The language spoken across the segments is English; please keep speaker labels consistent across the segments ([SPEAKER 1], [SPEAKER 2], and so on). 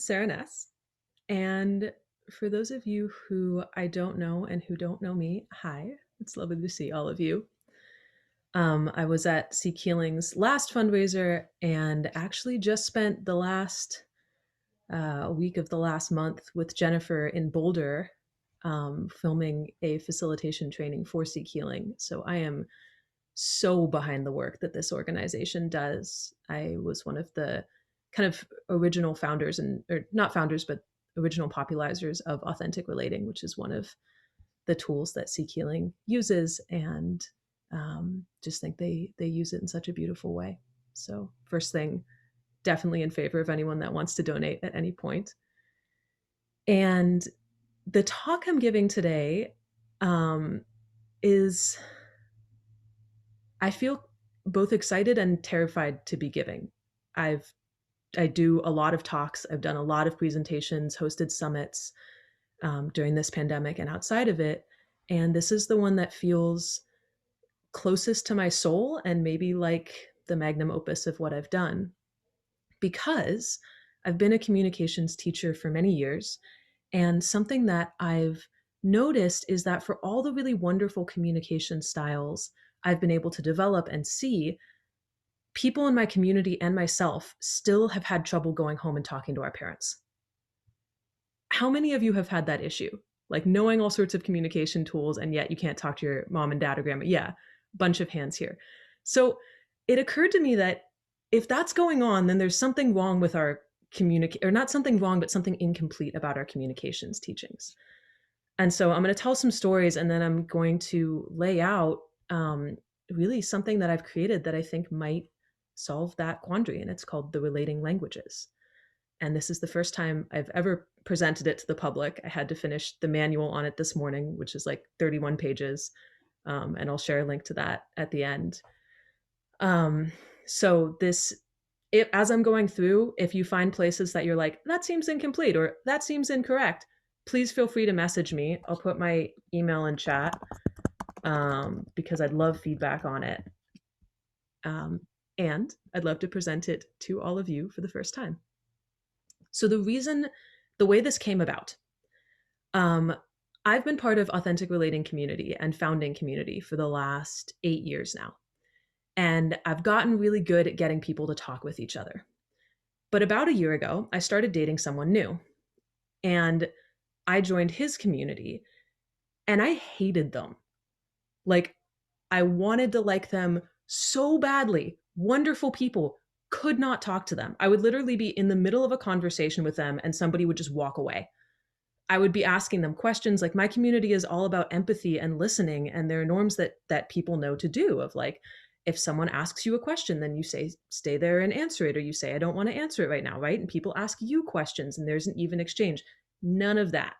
[SPEAKER 1] Sarah Ness. And for those of you who I don't know and who don't know me, hi. It's lovely to see all of you. I was at Seek Healing's last fundraiser and actually just spent the last week of the last month with Jennifer in Boulder filming a facilitation training for Seek Healing. So I am so behind the work that this organization does. I was one of the kind of original founders or not founders, but original popularizers of authentic relating, which is one of the tools that Seek Healing uses, and just think they use it in such a beautiful way. So first thing, definitely in favor of anyone that wants to donate at any point. And the talk I'm giving today is I feel both excited and terrified to be giving. I've I do a lot of talks. I've done a lot of presentations, hosted summits during this pandemic and outside of it. And this is the one that feels closest to my soul and maybe like the magnum opus of what I've done, because I've been a communications teacher for many years. And something that I've noticed is that for all the really wonderful communication styles I've been able to develop and see, people in my community and myself still have had trouble going home and talking to our parents. How many of you have had that issue? Like knowing all sorts of communication tools and yet you can't talk to your mom and dad or grandma? Yeah, bunch of hands here. So it occurred to me that if that's going on, then there's something wrong with our or not something wrong, but something incomplete about our communications teachings. And so I'm going to tell some stories and then I'm going to lay out really something that I've created that I think might solve that quandary. And it's called the Relating Languages. And this is the first time I've ever presented it to the public. I had to finish the manual on it this morning, which is like 31 pages. And I'll share a link to that at the end. So as I'm going through, if you find places that you're like, that seems incomplete or that seems incorrect, please feel free to message me. I'll put my email in chat because I'd love feedback on it. And I'd love to present it to all of you for the first time. So the way this came about, um, I've been part of Authentic Relating Community and founding community for the last 8 years now. And I've gotten really good at getting people to talk with each other. But about a year ago, I started dating someone new. And I joined his community and I hated them. Like, I wanted to like them so badly. Wonderful people, could not talk to them. I would literally be in the middle of a conversation with them and somebody would just walk away. I would be asking them questions. Like, my community is all about empathy and listening, and there are norms that people know to do, of like, if someone asks you a question, then you say stay there and answer it, or you say I don't want to answer it right now, right? And people ask you questions and there's an even exchange. None of that.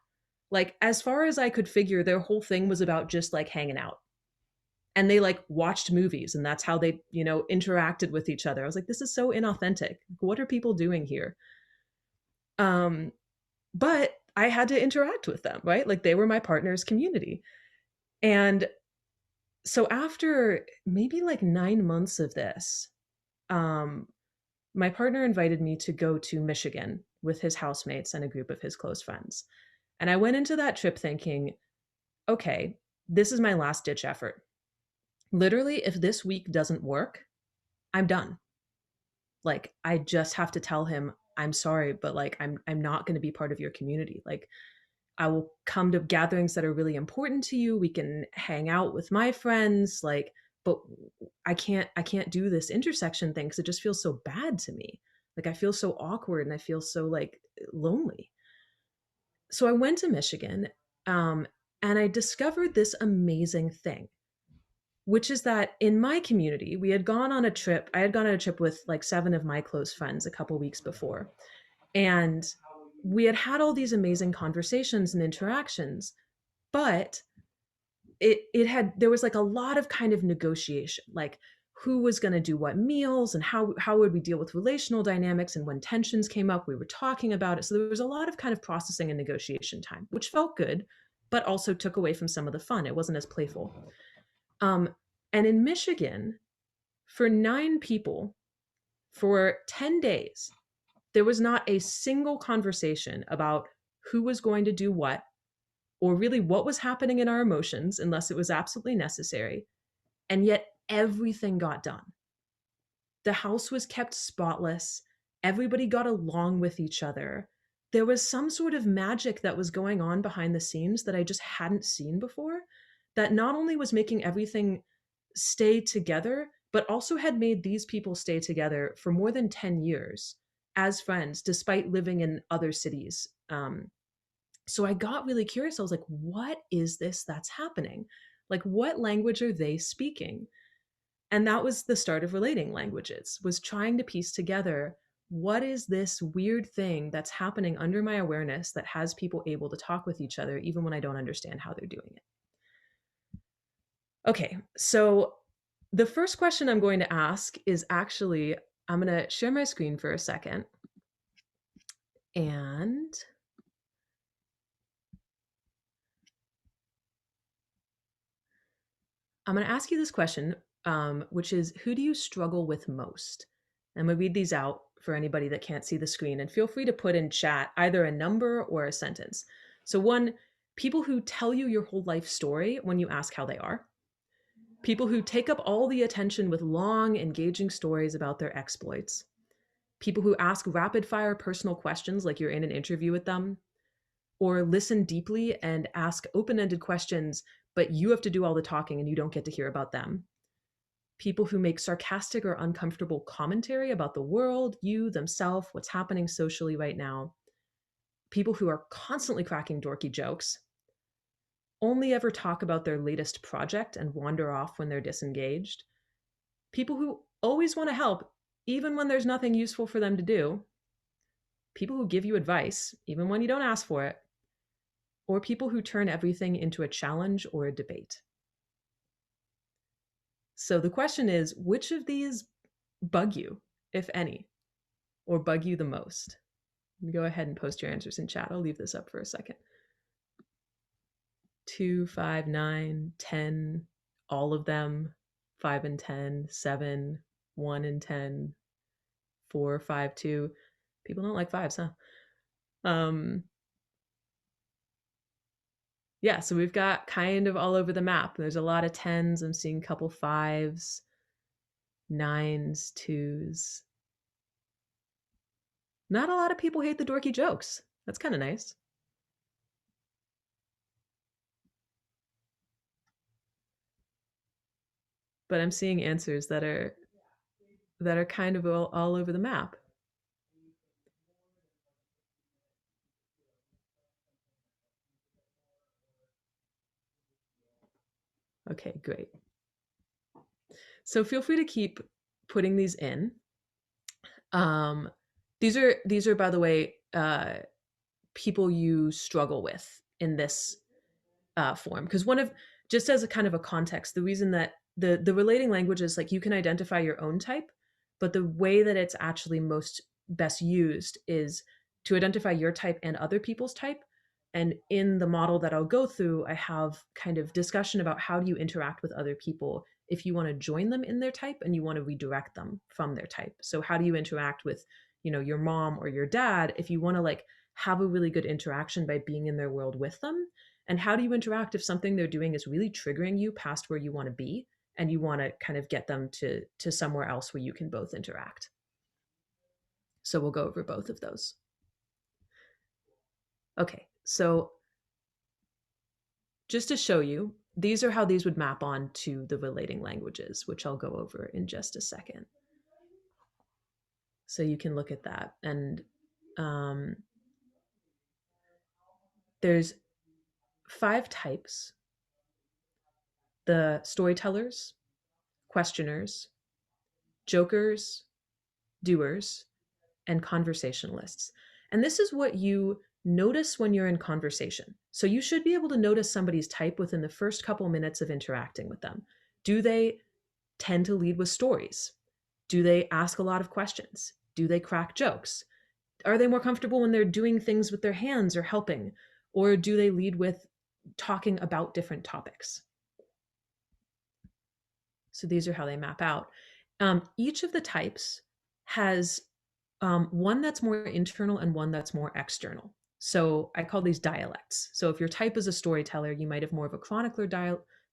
[SPEAKER 1] Like, as far as I could figure, their whole thing was about just like hanging out. And they like watched movies and that's how they, interacted with each other. I was like, this is so inauthentic. What are people doing here? Um but I had to interact with them, right? Like, they were my partner's community. And so after maybe like 9 months of this, um, my partner invited me to go to Michigan with his housemates and a group of his close friends. And I went into that trip thinking, okay, this is my last ditch effort. Literally, if this week doesn't work, I'm done. Like, I just have to tell him, I'm sorry, but like I'm not going to be part of your community. Like, I will come to gatherings that are really important to you. We can hang out with my friends, like, but I can't do this intersection thing because it just feels so bad to me. Like, I feel so awkward and I feel so like lonely. So I went to Michigan, um, and I discovered this amazing thing, which is that in my community, we had gone on a trip. I had gone on a trip with like 7 of my close friends a couple weeks before. And we had had all these amazing conversations and interactions, but there was like a lot of kind of negotiation, like who was going to do what meals and how would we deal with relational dynamics, and when tensions came up we were talking about it. So there was a lot of kind of processing and negotiation time, which felt good but also took away from some of the fun. It wasn't as playful. um and in Michigan, for 9 people, for 10 days, There was not a single conversation about who was going to do what, or really what was happening in our emotions, unless it was absolutely necessary. And yet everything got done. The house was kept spotless. Everybody got along with each other. There was some sort of magic that was going on behind the scenes that I just hadn't seen before, that not only was making everything stay together, but also had made these people stay together for more than 10 years as friends, despite living in other cities. So I got really curious. I was like, what is this that's happening? Like, what language are they speaking? And that was the start of Relating Languages, was trying to piece together, what is this weird thing that's happening under my awareness that has people able to talk with each other even when I don't understand how they're doing it. Okay, so the first question I'm going to ask is actually, I'm going to share my screen for a second. And I'm going to ask you this question, which is, who do you struggle with most? I'm going to read these out for anybody that can't see the screen, and feel free to put in chat either a number or a sentence. So, one, people who tell you your whole life story when you ask how they are. People who take up all the attention with long, engaging stories about their exploits. People who ask rapid fire personal questions like you're in an interview with them, or listen deeply and ask open ended questions, but you have to do all the talking and you don't get to hear about them. People who make sarcastic or uncomfortable commentary about the world, you, themselves, what's happening socially right now. People who are constantly cracking dorky jokes, only ever talk about their latest project and wander off when they're disengaged. People who always want to help, even when there's nothing useful for them to do. People who give you advice, even when you don't ask for it. Or people who turn everything into a challenge or a debate. So the question is, which of these bug you, if any, or bug you the most? Go ahead and post your answers in chat. I'll leave this up for a second. 2, 5, 9, 10, all of them, 5 and 10, 7, 1 and 10, 4, 5, 2. People don't like fives, huh? Yeah, so we've got kind of all over the map. There's a lot of 10s. I'm seeing a couple 5s, 9s, 2s. Not a lot of people hate the dorky jokes. That's kind of nice. But I'm seeing answers that are kind of all over the map. Okay, great. So feel free to keep putting these in. These are, by the way, people you struggle with in this form, because one of, just as a kind of a context, the reason that the relating languages, like, you can identify your own type, but the way that it's actually most best used is to identify your type and other people's type. And in the model that I'll go through, I have kind of discussion about how do you interact with other people if you want to join them in their type and you want to redirect them from their type. So how do you interact with, your mom or your dad if you want to, like, have a really good interaction by being in their world with them? And how do you interact if something they're doing is really triggering you past where you want to be and you want to kind of get them to somewhere else where you can both interact? So we'll go over both of those. Okay, so just to show you, these are how these would map on to the relating languages, which I'll go over in just a second. So you can look at that. And there's 5 types: the storytellers, questioners, jokers, doers, and conversationalists. And this is what you notice when you're in conversation. So you should be able to notice somebody's type within the first couple minutes of interacting with them. Do they tend to lead with stories? Do they ask a lot of questions? Do they crack jokes? Are they more comfortable when they're doing things with their hands or helping? Or do they lead with talking about different topics? So these are how they map out. Each of the types has One that's more internal and one that's more external. So I call these dialects. So if your type is a storyteller, you might have more of a chronicler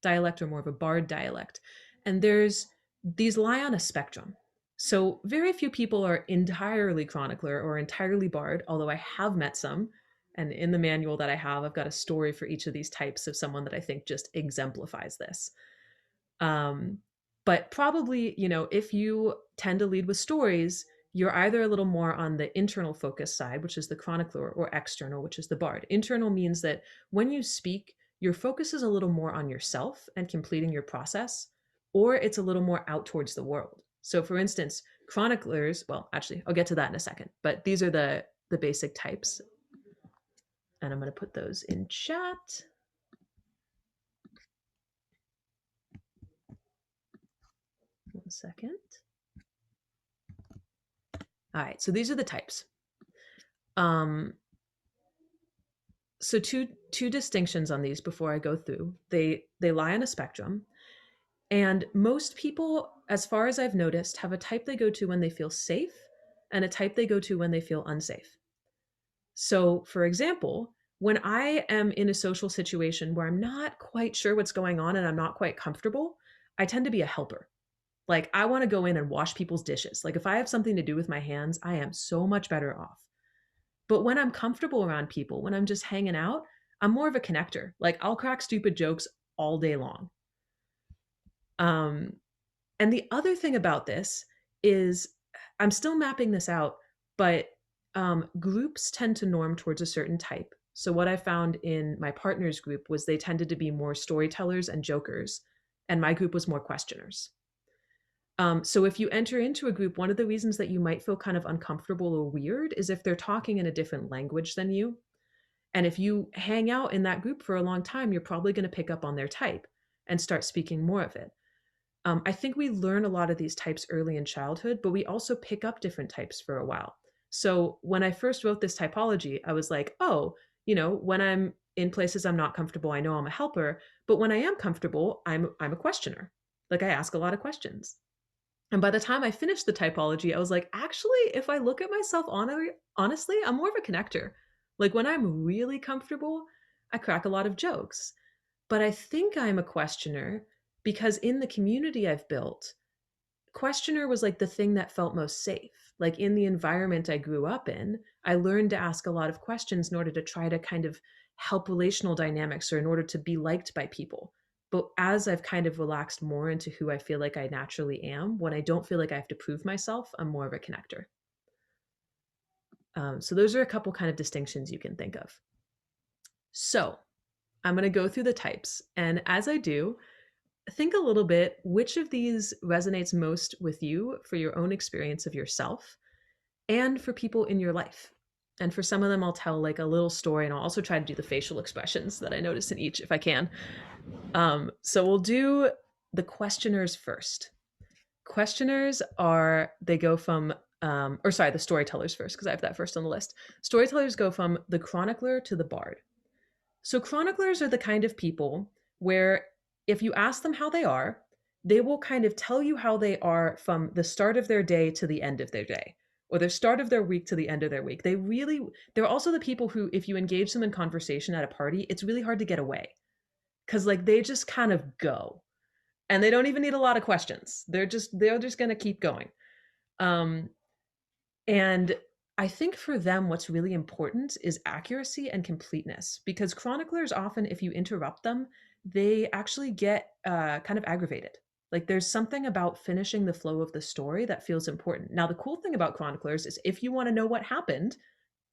[SPEAKER 1] dialect or more of a bard dialect. And there's these lie on a spectrum. So very few people are entirely chronicler or entirely bard, although I have met some. And in the manual that I have, I've got a story for each of these types of someone that I think just exemplifies this. Um, but probably, if you tend to lead with stories, you're either a little more on the internal focus side, which is the chronicler, or external, which is the bard. Internal means that when you speak, your focus is a little more on yourself and completing your process, or it's a little more out towards the world. So, for instance, chroniclers, well, actually, I'll get to that in a second, but these are the basic types. And I'm going to put those in chat. One second. All right, so these are the types. Um, so two distinctions on these before I go through. They lie on a spectrum, and most people, as far as I've noticed, have a type they go to when they feel safe and a type they go to when they feel unsafe. So, for example, when I am in a social situation where I'm not quite sure what's going on and I'm not quite comfortable, I tend to be a helper. Like, I want to go in and wash people's dishes. Like, if I have something to do with my hands, I am so much better off. But when I'm comfortable around people, when I'm just hanging out, I'm more of a connector. Like, I'll crack stupid jokes all day long. Um, and the other thing about this is I'm still mapping this out, but groups tend to norm towards a certain type. So what I found in my partner's group was they tended to be more storytellers and jokers, and my group was more questioners. So if you enter into a group, one of the reasons that you might feel kind of uncomfortable or weird is if they're talking in a different language than you. And if you hang out in that group for a long time, you're probably going to pick up on their type and start speaking more of it. I think we learn a lot of these types early in childhood, but we also pick up different types for a while. So when I first wrote this typology, I was like, oh, when I'm in places I'm not comfortable, I know I'm a helper. But when I am comfortable, I'm a questioner. Like, I ask a lot of questions. And by the time I finished the typology, I was like, actually, if I look at myself honestly, I'm more of a connector. Like, when I'm really comfortable, I crack a lot of jokes. But I think I'm a questioner because in the community I've built, questioner was like the thing that felt most safe. Like, in the environment I grew up in, I learned to ask a lot of questions in order to try to kind of help relational dynamics or in order to be liked by people. But as I've kind of relaxed more into who I feel like I naturally am, when I don't feel like I have to prove myself, I'm more of a connector. So those are a couple kind of distinctions you can think of. So I'm going to go through the types. And as I do, think a little bit which of these resonates most with you for your own experience of yourself and for people in your life. And for some of them, I'll tell like a little story, and I'll also try to do the facial expressions that I notice in each if I can. So we'll do the questioners first. Questioners they go from, the storytellers first, because I have that first on the list. Storytellers go from the chronicler to the bard. So chroniclers are the kind of people where if you ask them how they are, they will kind of tell you how they are from the start of their day to the end of their day, or the start of their week to the end of their week. They're also the people who, if you engage them in conversation at a party, it's really hard to get away because like they just kind of go and they don't even need a lot of questions. They're just going to keep going. Um, and I think for them, what's really important is accuracy and completeness because chroniclers often, if you interrupt them, they actually get kind of aggravated. Like, there's something about finishing the flow of the story that feels important. Now, the cool thing about chroniclers is if you want to know what happened,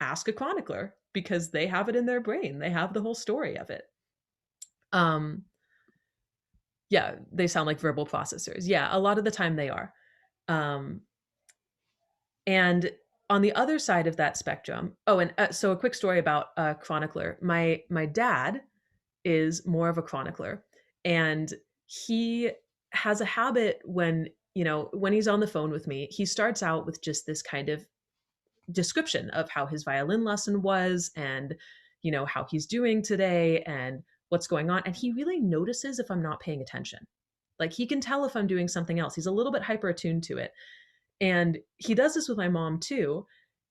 [SPEAKER 1] ask a chronicler because they have it in their brain. They have the whole story of it. Yeah, they sound like verbal processors. Yeah, a lot of the time they are. Um, And on the other side of that spectrum, and so a quick story about a chronicler. My dad is more of a chronicler, and he has a habit when he's on the phone with me, he starts out with just this kind of description of how his violin lesson was and how he's doing today and what's going on, and he really notices if I'm not paying attention. Like, he can tell if I'm doing something else. He's a little bit hyper attuned to it. And he does this with my mom too.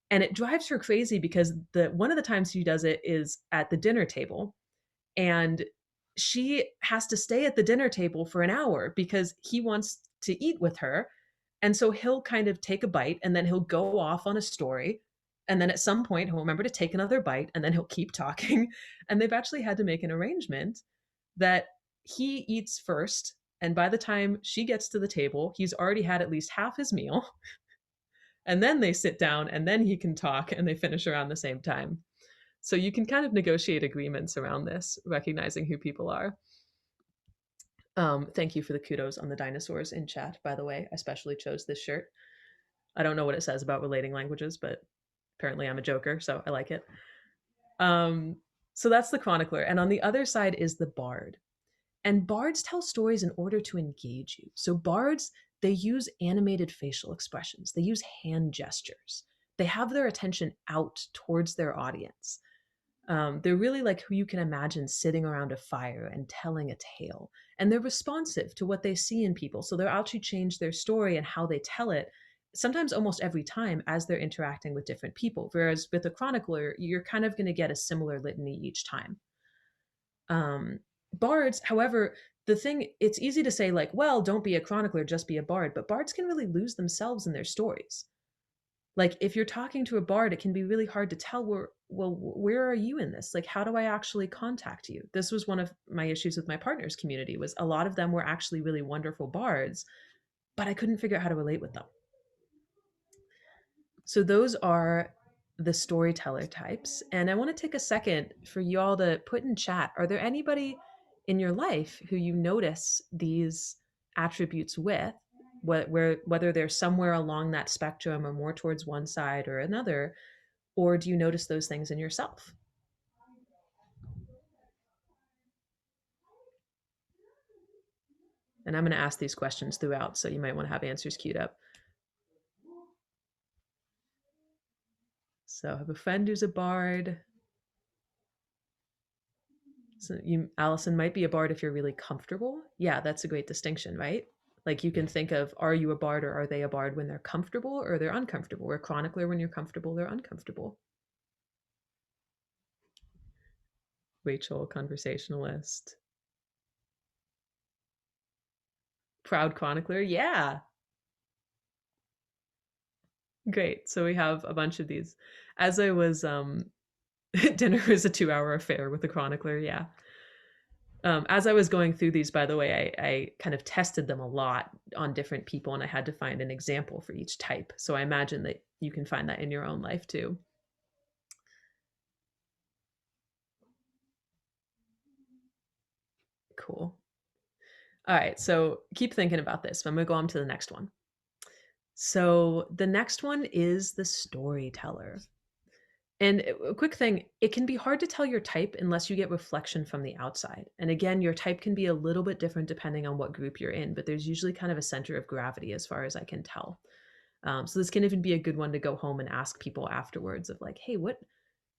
[SPEAKER 1] And it drives her crazy because the one of the times he does it is at the dinner table. And she has to stay at the dinner table for an hour because he wants to eat with her. And so he'll kind of take a bite and then he'll go off on a story. And then at some point, he'll remember to take another bite and then he'll keep talking. And they've actually had to make an arrangement that he eats first. And by the time she gets to the table, he's already had at least half his meal. And then they sit down and then he can talk and they finish around the same time. So you can kind of negotiate agreements around this, recognizing who people are. Thank you for the kudos on the dinosaurs in chat, by the way. I specially chose this shirt. I don't know what it says about relating languages, but apparently I'm a joker, so I like it. So that's the chronicler. And on the other side is the bard. And bards tell stories in order to engage you. So bards, they use animated facial expressions. They use hand gestures. They have their attention out towards their audience. They're really like who you can imagine sitting around a fire and telling a tale. And they're responsive to what they see in people. So they'll actually change their story and how they tell it, sometimes almost every time as they're interacting with different people. Whereas with a chronicler, you're kind of going to get a similar litany each time. Bards, however, the thing, it's easy to say, like, well, don't be a chronicler, just be a bard. But bards can really lose themselves in their stories. Like if you're talking to a bard, it can be really hard to tell where are you in this? Like how do I actually contact you? This was one of my issues with my partners community, was a lot of them were actually really wonderful bards, but I couldn't figure out how to relate with them. So those are the storyteller types. And I want to take a second for you all to put in chat, are there anybody in your life who you notice these attributes with, whether they're somewhere along that spectrum or more towards one side or another, or do you notice those things in yourself? And I'm going to ask these questions throughout, so you might want to have answers queued up. So I have a friend who's a bard. So you, Allison, might be a bard if you're really comfortable. Yeah, that's a great distinction, right? Like you can think of, are you a bard or are they a bard when they're comfortable or they're uncomfortable? Or a chronicler when you're comfortable, they're uncomfortable. Rachel, conversationalist. Proud chronicler, yeah. Great. So we have a bunch of these. As I was dinner is a 2-hour affair with the chronicler, yeah. As I was going through these, by the way, I kind of tested them a lot on different people and I had to find an example for each type. So I imagine that you can find that in your own life too. Cool. All right, so keep thinking about this. I'm going to go on to the next one. So the next one is the storyteller. And a quick thing, it can be hard to tell your type unless you get reflection from the outside. And again, your type can be a little bit different depending on what group you're in, but there's usually kind of a center of gravity as far as I can tell. So this can even be a good one to go home and ask people afterwards of like, hey, what,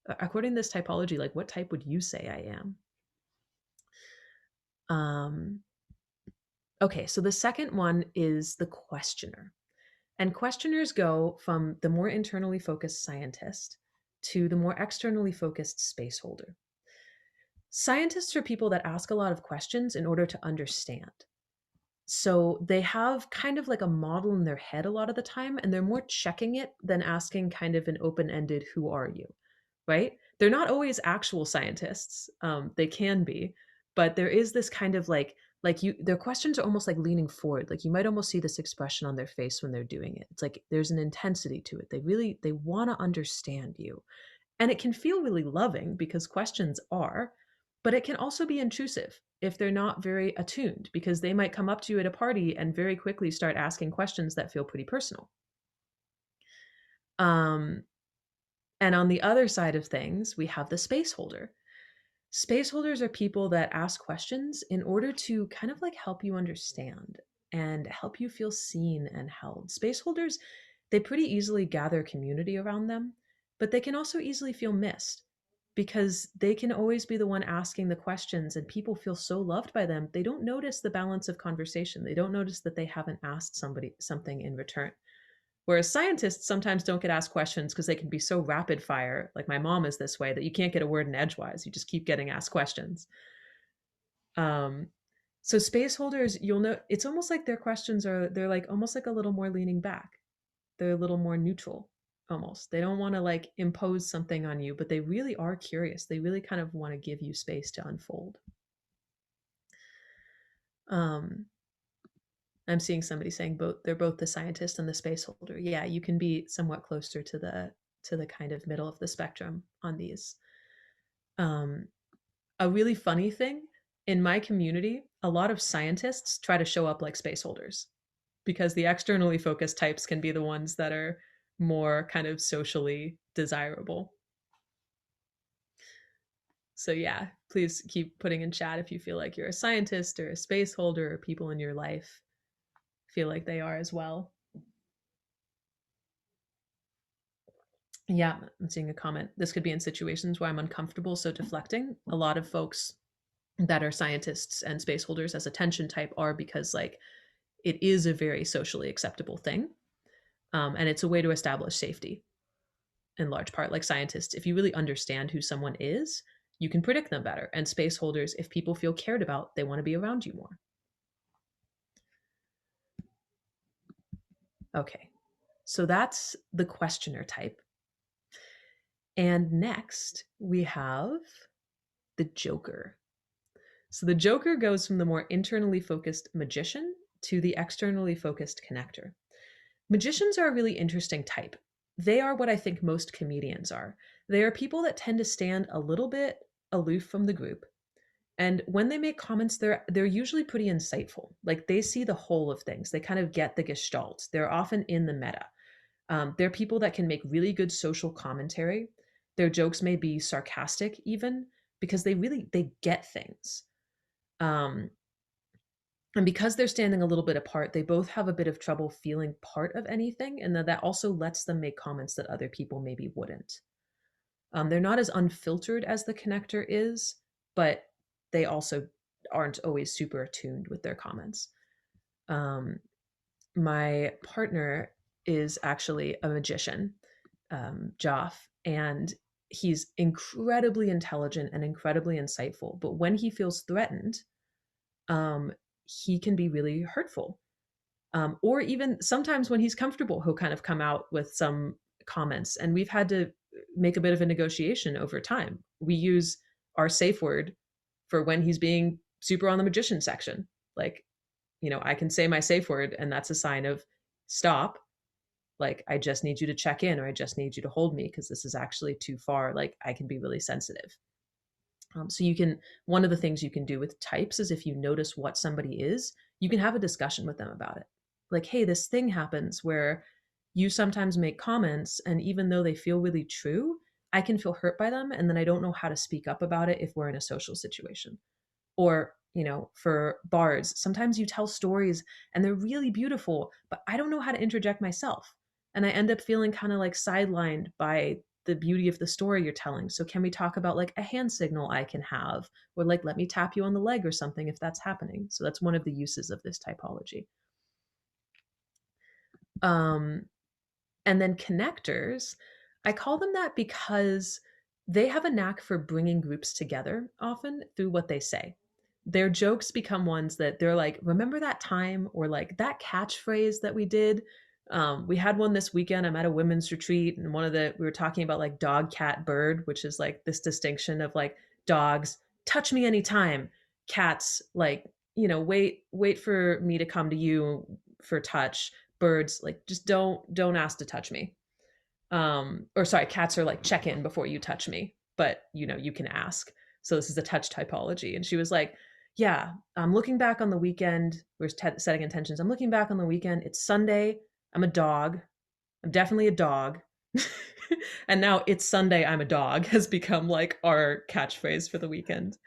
[SPEAKER 1] according to this typology, like what type would you say I am? Okay, so the second one is the questioner. And questioners go from the more internally focused scientist to the more externally focused space holder. Scientists are people that ask a lot of questions in order to understand. So they have kind of like a model in their head a lot of the time, and they're more checking it than asking kind of an open ended, who are you? Right? They're not always actual scientists. They can be, but there is this kind of like you, their questions are almost like leaning forward. Like you might almost see this expression on their face when they're doing it. It's like there's an intensity to it. They want to understand you. And it can feel really loving because questions are, but it can also be intrusive if they're not very attuned because they might come up to you at a party and very quickly start asking questions that feel pretty personal. Um, and on the other side of things, we have the space holder. Space holders are people that ask questions in order to kind of like help you understand and help you feel seen and held. Space holders, they pretty easily gather community around them, but they can also easily feel missed because they can always be the one asking the questions and people feel so loved by them. They don't notice the balance of conversation. They don't notice that they haven't asked somebody something in return. Whereas scientists sometimes don't get asked questions because they can be so rapid fire, like my mom is this way, that you can't get a word in edgewise. You just keep getting asked questions. Um, so space holders, you'll know it's almost like their questions are they're like almost like a little more leaning back. They're a little more neutral almost. They don't want to like impose something on you, but they really are curious. They really kind of want to give you space to unfold. Um, I'm seeing somebody saying both they're both the scientist and the space holder. Yeah, you can be somewhat closer to the kind of middle of the spectrum on these. Um, a really funny thing in my community, a lot of scientists try to show up like space holders because the externally focused types can be the ones that are more kind of socially desirable. So yeah, please keep putting in chat if you feel like you're a scientist or a space holder or people in your life feel like they are as well. Yeah, I'm seeing a comment. This could be in situations where I'm uncomfortable, so deflecting. A lot of folks that are scientists and space holders as attention type are because like it is a very socially acceptable thing. And it's a way to establish safety in large part. Like scientists, if you really understand who someone is, you can predict them better. And space holders, if people feel cared about, they want to be around you more. Okay, so that's the questioner type. And next we have the Joker. So the Joker goes from the more internally focused magician to the externally focused connector. Magicians are a really interesting type. They are what I think most comedians are. They are people that tend to stand a little bit aloof from the group. And when they make comments, they're usually pretty insightful. Like they see the whole of things. They kind of get the gestalt. They're often in the meta. They're people that can make really good social commentary. Their jokes may be sarcastic even because they get things. Um, and because they're standing a little bit apart, they both have a bit of trouble feeling part of anything, and that also lets them make comments that other people maybe wouldn't. They're not as unfiltered as the connector is, but they also aren't always super attuned with their comments. Um, my partner is actually a magician, Joff, and he's incredibly intelligent and incredibly insightful. But when he feels threatened, um, he can be really hurtful. Or even sometimes when he's comfortable, he'll kind of come out with some comments. And we've had to make a bit of a negotiation over time. We use our safe word for when he's being super on the magician section. Like, I can say my safe word, and that's a sign of stop. Like, I just need you to check in, or I just need you to hold me because this is actually too far. Like, I can be really sensitive. So one of the things you can do with types is if you notice what somebody is, you can have a discussion with them about it. Like, hey, this thing happens where you sometimes make comments, and even though they feel really true, I can feel hurt by them. And then I don't know how to speak up about it if we're in a social situation. Or, for bards, sometimes you tell stories and they're really beautiful, but I don't know how to interject myself. And I end up feeling kind of like sidelined by the beauty of the story you're telling. So can we talk about like a hand signal I can have, or like let me tap you on the leg or something if that's happening. So that's one of the uses of this typology. Um, and then connectors, I call them that because they have a knack for bringing groups together often through what they say. Their jokes become ones that they're like, remember that time, or like that catchphrase that we did. We had one this weekend. I'm at a women's retreat, and we were talking about like dog, cat, bird, which is like this distinction of like dogs, touch me anytime, cats, like, wait for me to come to you for touch, birds, like just don't ask to touch me. Or sorry, cats are like check in before you touch me, but you can ask. So this is a touch typology. And she was like, yeah, I'm looking back on the weekend. We're setting intentions. I'm looking back on the weekend. It's Sunday. I'm a dog. I'm definitely a dog. And now it's Sunday. I'm a dog has become like our catchphrase for the weekend.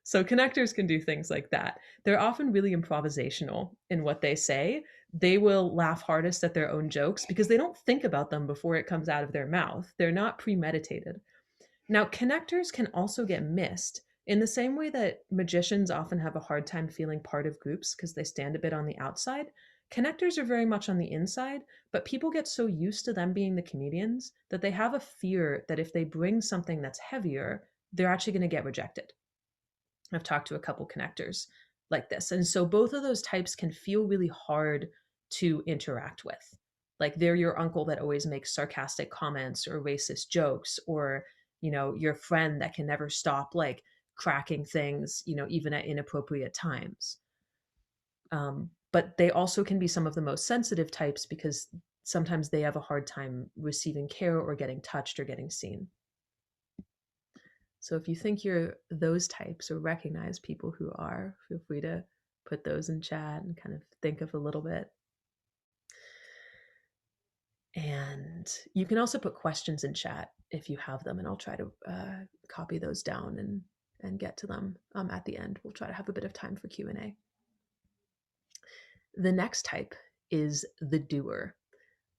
[SPEAKER 1] So connectors can do things like that. They're often really improvisational in what they say. They will laugh hardest at their own jokes because they don't think about them before it comes out of their mouth. They're not premeditated. Now, connectors can also get missed in the same way that magicians often have a hard time feeling part of groups because they stand a bit on the outside. Connectors are very much on the inside, but people get so used to them being the comedians that they have a fear that if they bring something that's heavier, they're actually going to get rejected. I've talked to a couple connectors like this. And so both of those types can feel really hard to interact with. Like they're your uncle that always makes sarcastic comments or racist jokes, or, your friend that can never stop like cracking things, even at inappropriate times. But they also can be some of the most sensitive types because sometimes they have a hard time receiving care or getting touched or getting seen. So if you think you're those types or recognize people who are, feel free to put those in chat and kind of think of a little bit. And you can also put questions in chat if you have them, and I'll try to copy those down and get to them at the end. We'll try to have a bit of time for Q&A. The next type is the doer,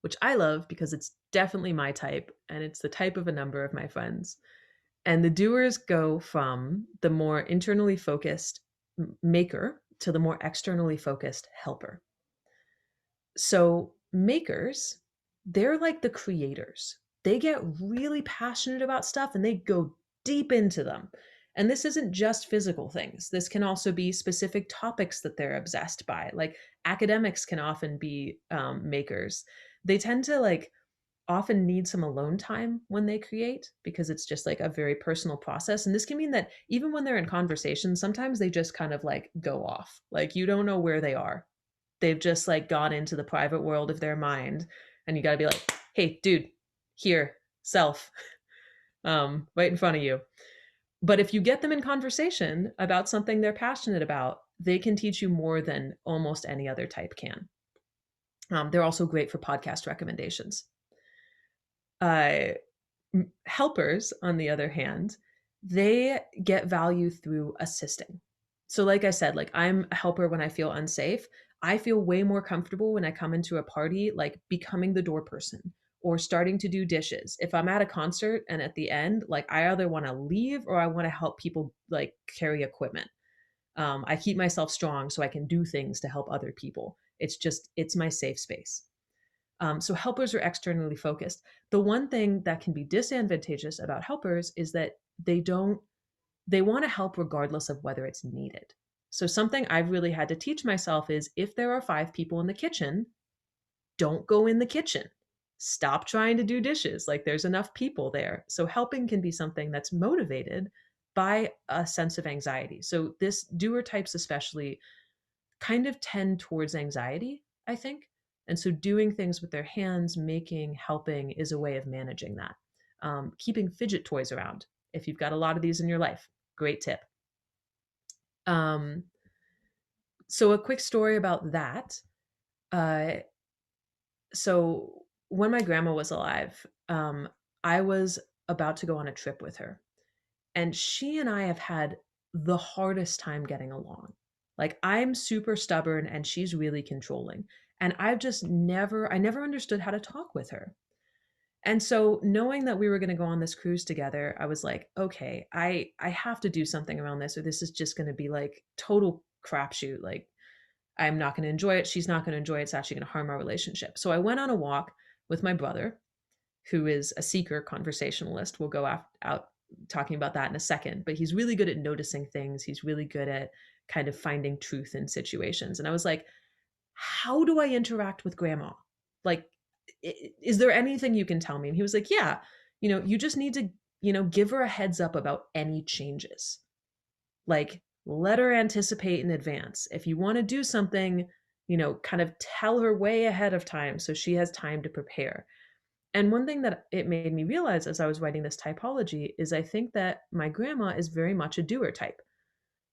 [SPEAKER 1] which I love because it's definitely my type, and it's the type of a number of my friends. And the doers go from the more internally focused maker to the more externally focused helper. So, makers, they're like the creators. They get really passionate about stuff and they go deep into them. And this isn't just physical things. This can also be specific topics that they're obsessed by. Like academics can often be makers. They tend to like often need some alone time when they create because it's just like a very personal process. And this can mean that even when they're in conversation, sometimes they just kind of like go off. Like you don't know where they are. They've just like gone into the private world of their mind. And you got to be like, hey, dude, here, self, right in front of you. But if you get them in conversation about something they're passionate about, they can teach you more than almost any other type can. They're also great for podcast recommendations. Helpers, on the other hand, they get value through assisting. So, like I said, like I'm a helper when I feel unsafe. I feel way more comfortable when I come into a party, like becoming the door person or starting to do dishes. If I'm at a concert and at the end, like I either want to leave or I want to help people like carry equipment. I keep myself strong so I can do things to help other people. It's my safe space. So helpers are externally focused. The one thing that can be disadvantageous about helpers is that they want to help regardless of whether it's needed. So something I've really had to teach myself is if there are 5 people in the kitchen, don't go in the kitchen. Stop trying to do dishes. Like there's enough people there. So helping can be something that's motivated by a sense of anxiety. So this doer types especially kind of tend towards anxiety, I think. And so doing things with their hands, making, helping is a way of managing that. Keeping fidget toys around, if you've got a lot of these in your life, great tip. So a quick story about that. So when my grandma was alive, I was about to go on a trip with her. And she and I have had the hardest time getting along. Like I'm super stubborn and she's really controlling. And I never understood how to talk with her. And so knowing that we were going to go on this cruise together, I was like, okay, I have to do something around this or this is just going to be like total crapshoot. Like I'm not going to enjoy it. She's not going to enjoy it. It's actually going to harm our relationship. So I went on a walk with my brother, who is a seeker conversationalist. We'll go out talking about that in a second, but he's really good at noticing things. He's really good at kind of finding truth in situations. And I was like, how do I interact with grandma? Like, is there anything you can tell me? And he was like, yeah, you just need to, give her a heads up about any changes. Like, let her anticipate in advance. If you want to do something, kind of tell her way ahead of time so she has time to prepare. And one thing that it made me realize as I was writing this typology is I think that my grandma is very much a doer type.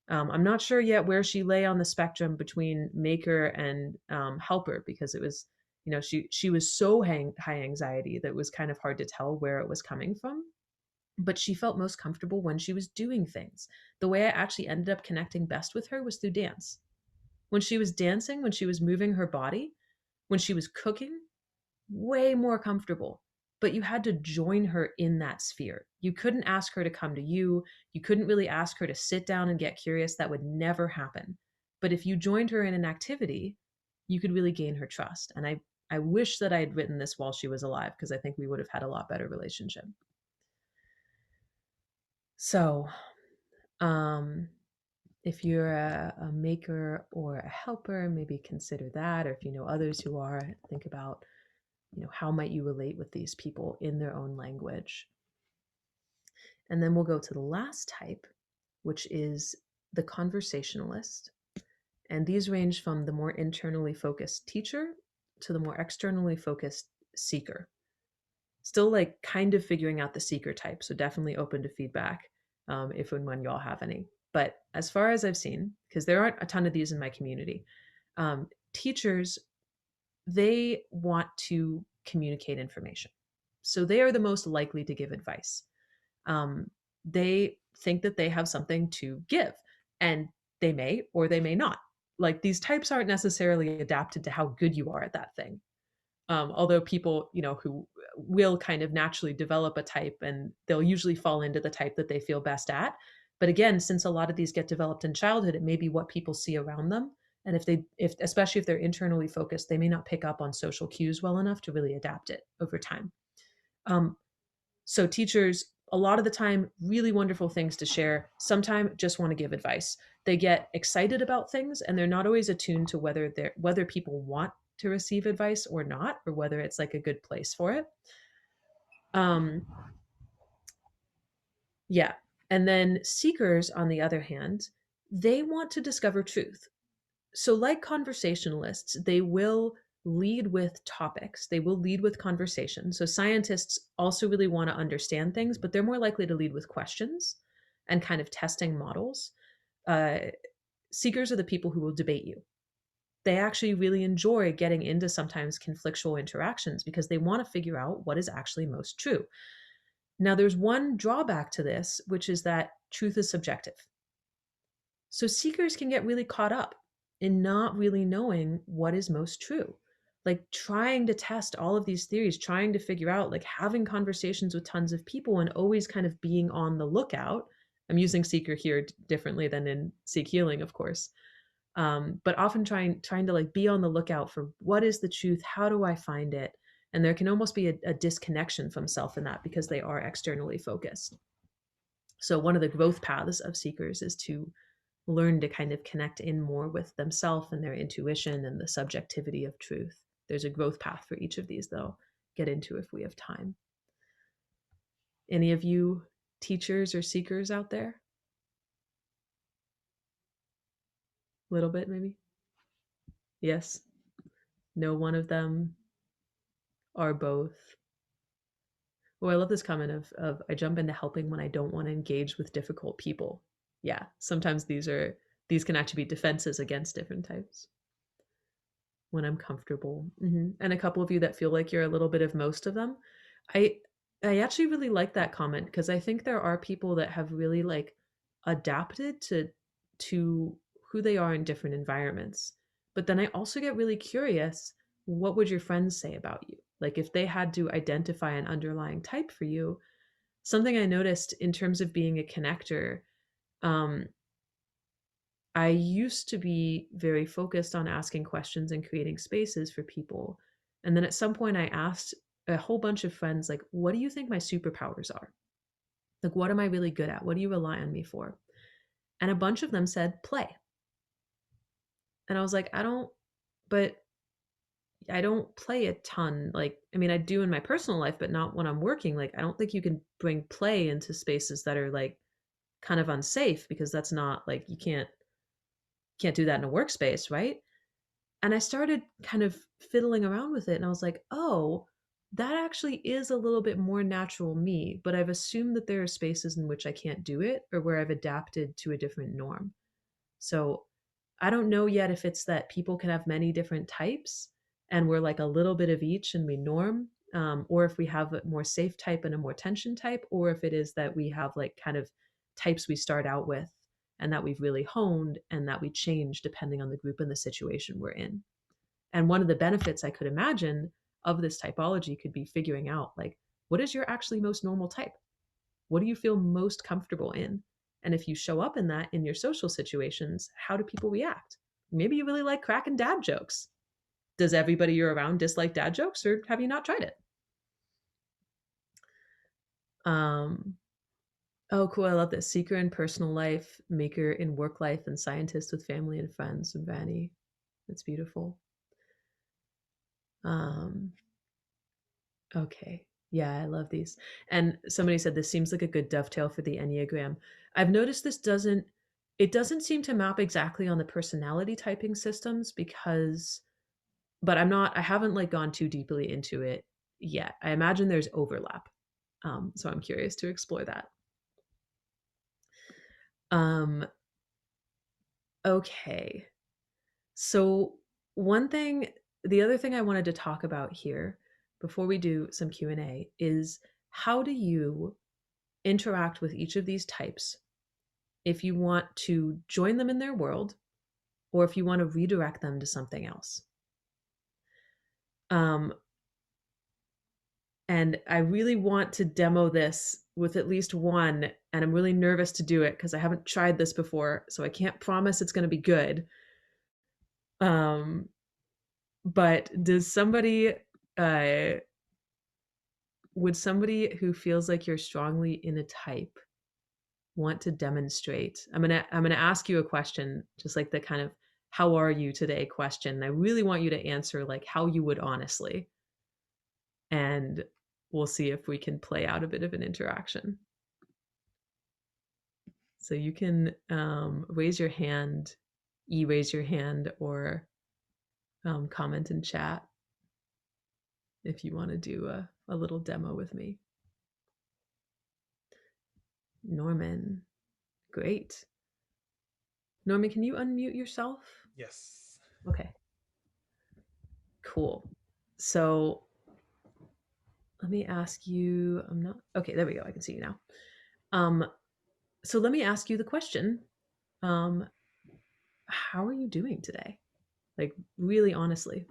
[SPEAKER 1] I'm not sure yet where she lay on the spectrum between maker and helper because it was, she was so high anxiety that it was kind of hard to tell where it was coming from. But she felt most comfortable when she was doing things. The way I actually ended up connecting best with her was through dance. When she was dancing, when she was moving her body, when she was cooking, way more comfortable. But you had to join her in that sphere. You couldn't ask her to come to you. You couldn't really ask her to sit down and get curious. That would never happen. But if you joined her in an activity, you could really gain her trust. And I wish that I had written this while she was alive, because I think we would have had a lot better relationship. So, um, if you're a maker or a helper, maybe consider that. Or if you know others who are, think about, how might you relate with these people in their own language. And then we'll go to the last type, which is the conversationalist. And these range from the more internally focused teacher to the more externally focused seeker. Still like kind of figuring out the seeker type. So definitely open to feedback, if and when y'all have any. But as far as I've seen, because there aren't a ton of these in my community, teachers, they want to communicate information. So they are the most likely to give advice. They think that they have something to give, and they may or they may not. Like, these types aren't necessarily adapted to how good you are at that thing. Although people, who will kind of naturally develop a type, and they'll usually fall into the type that they feel best at. But again, since a lot of these get developed in childhood, it may be what people see around them. And if especially if they're internally focused, they may not pick up on social cues well enough to really adapt it over time. Um, so teachers, a lot of the time, really wonderful things to share. Sometimes just want to give advice. They get excited about things, and they're not always attuned to whether people want to receive advice or not, or whether it's like a good place for it. Um, yeah. And then seekers, on the other hand, they want to discover truth. So, like conversationalists, they will lead with topics, they will lead with conversation. So scientists also really want to understand things, but they're more likely to lead with questions and kind of testing models. uh, Seekers are the people who will debate you. They actually really enjoy getting into sometimes conflictual interactions, because they want to figure out what is actually most true. Now, there's one drawback to this, which is that truth is subjective. So seekers can get really caught up in not really knowing what is most true. Like, trying to test all of these theories, trying to figure out, like, having conversations with tons of people and always kind of being on the lookout. I'm using seeker here differently than in seek healing, of course. But often trying to like be on the lookout for what is the truth, how do I find it? And there can almost be a disconnection from self in that, because they are externally focused. So one of the growth paths of seekers is to learn to kind of connect in more with themselves and their intuition and the subjectivity of truth. There's a growth path for each of these, though. Get into if we have time. Any of you teachers or seekers out there? A little bit, maybe? Yes. No one of them are both. Oh, I love this comment of I jump into helping when I don't want to engage with difficult people. Yeah, sometimes these can actually be defenses against different types. When I'm comfortable. And a couple of you that feel like you're a little bit of most of them. I I actually really like that comment, because I think there are people that have really like adapted to who they are in different environments. But then I also get really curious, what would your friends say about you? Like, if they had to identify an underlying type for you, something I noticed in terms of being a connector, um, I used to be very focused on asking questions and creating spaces for people. And then at some point, I asked a whole bunch of friends, like, what do you think my superpowers are? Like, what am I really good at? What do you rely on me for? And a bunch of them said, play. And I was like, but I don't play a ton. Like, I mean, I do in my personal life, but not when I'm working. Like, I don't think you can bring play into spaces that are like kind of unsafe, because that's not like, you can't do that in a workspace, right? And I started kind of fiddling around with it, and I was like, oh, that actually is a little bit more natural me, but I've assumed that there are spaces in which I can't do it, or where I've adapted to a different norm. So I don't know yet if it's that people can have many different types and we're like a little bit of each and we norm, or if we have a more safe type and a more tension type, or if it is that we have like kind of types we start out with and that we've really honed and that we change depending on the group and the situation we're in. And one of the benefits I could imagine of this typology could be figuring out, like, what is your actually most normal type? What do you feel most comfortable in? And if you show up in that in your social situations, how do people react? Maybe you really like cracking dad jokes. Does everybody you're around dislike dad jokes, or have you not tried it? Um, oh, cool. I love this. Seeker in personal life, maker in work life, and scientist with family and friends. And Vanny. That's beautiful. Um, okay. Yeah, I love these. And somebody said this seems like a good dovetail for the Enneagram. I've noticed it doesn't seem to map exactly on the personality typing systems because, but I haven't like gone too deeply into it yet. I imagine there's overlap. So I'm curious to explore that. Um, okay. So the other thing I wanted to talk about here before we do some Q&A is how do you interact with each of these types if you want to join them in their world or if you want to redirect them to something else. Um, and I really want to demo this with at least one, and I'm really nervous to do it because I haven't tried this before, so I can't promise it's going to be good. Um, but does somebody uh, would somebody who feels like you're strongly in a type want to demonstrate? I'm gonna ask you a question, just like the kind of how are you today question. I really want you to answer like how you would honestly, and we'll see if we can play out a bit of an interaction. So you can raise your hand, raise your hand, or comment in chat if you want to do a little demo with me. Norman, great. Norman, can you unmute yourself?
[SPEAKER 2] Yes.
[SPEAKER 1] Okay. Cool. So let me ask you, I'm not, okay, there we go. I can see you now. Um, so let me ask you the question. Um, how are you doing today? Like really honestly.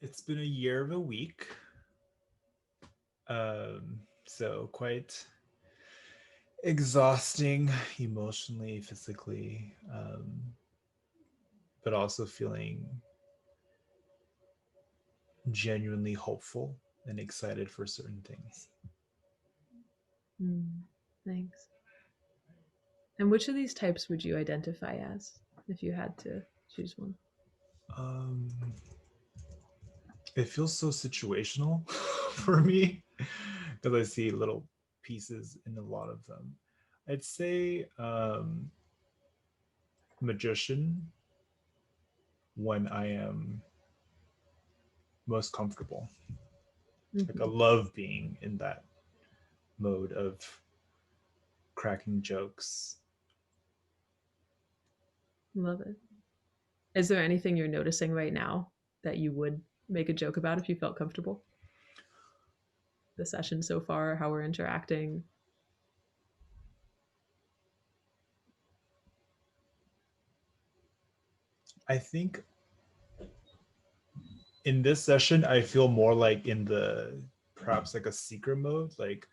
[SPEAKER 2] It's been a year of a week. So quite exhausting emotionally, physically, but also feeling genuinely hopeful and excited for certain things.
[SPEAKER 1] Mm, thanks. And which of these types would you identify as if you had to choose one?
[SPEAKER 2] Um, it feels so situational for me because I see little pieces in a lot of them. I'd say magician when I am most comfortable. Like I
[SPEAKER 1] Mm-hmm.
[SPEAKER 2] love being in that mode of cracking jokes.
[SPEAKER 1] Love it. Is there anything you're noticing right now that you would make a joke about if you felt comfortable? The session so far, how we're interacting.
[SPEAKER 2] I think in this session, I feel more like in the perhaps like a seeker mode, like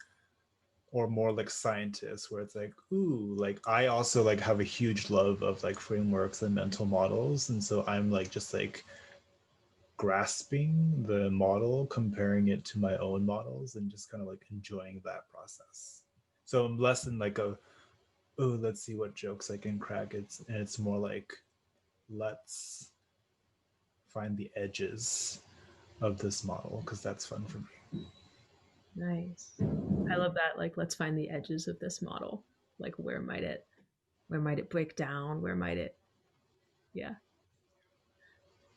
[SPEAKER 2] or more like scientists where it's like, ooh, like I also like have a huge love of like frameworks and mental models. And so I'm like just like grasping the model, comparing it to my own models and just kind of like enjoying that process. So I'm less in like a, oh, let's see what jokes I can crack. It's more like let's find the edges of this model because that's fun for me.
[SPEAKER 1] Nice. I love that. Like, let's find the edges of this model. Like, where might it break down? Where might it, yeah.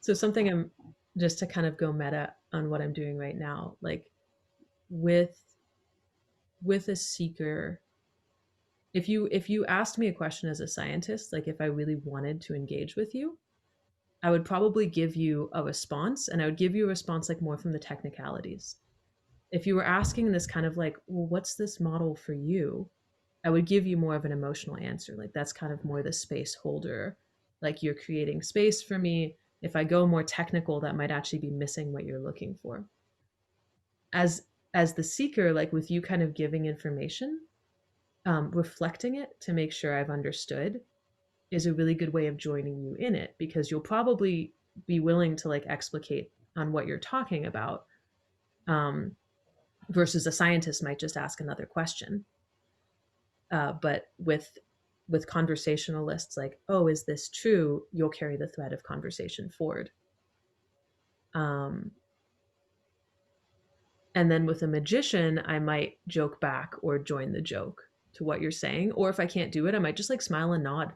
[SPEAKER 1] So something I'm just to kind of go meta on what I'm doing right now, like with a seeker, if you asked me a question as a scientist, like if I really wanted to engage with you, I would probably give you a response, and I would give you a response like more from the technicalities. If you were asking this kind of like, well, what's this model for you? I would give you more of an emotional answer. Like that's kind of more the space holder. Like you're creating space for me. If I go more technical, that might actually be missing what you're looking for. As the seeker, like with you kind of giving information, reflecting it to make sure I've understood, is a really good way of joining you in it, because you'll probably be willing to like explicate on what you're talking about, um, versus a scientist might just ask another question. But with conversationalists, like, oh, is this true? You'll carry the thread of conversation forward. Um, and then with a magician, I might joke back or join the joke to what you're saying. Or if I can't do it, I might just like smile and nod,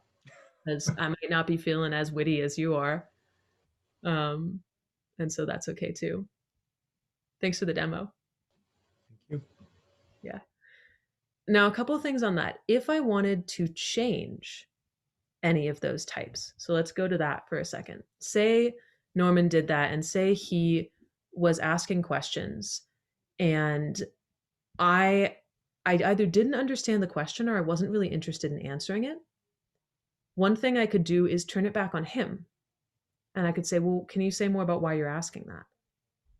[SPEAKER 1] because I might not be feeling as witty as you are. Um, and so that's okay too. Thanks for the demo.
[SPEAKER 2] Thank
[SPEAKER 1] Yeah. Now, a couple of things on that. If I wanted to change any of those types, so let's go to that for a second. Say Norman did that, and say he was asking questions, and I I either didn't understand the question or I wasn't really interested in answering it. One thing I could do is turn it back on him. And I could say, well, can you say more about why you're asking that?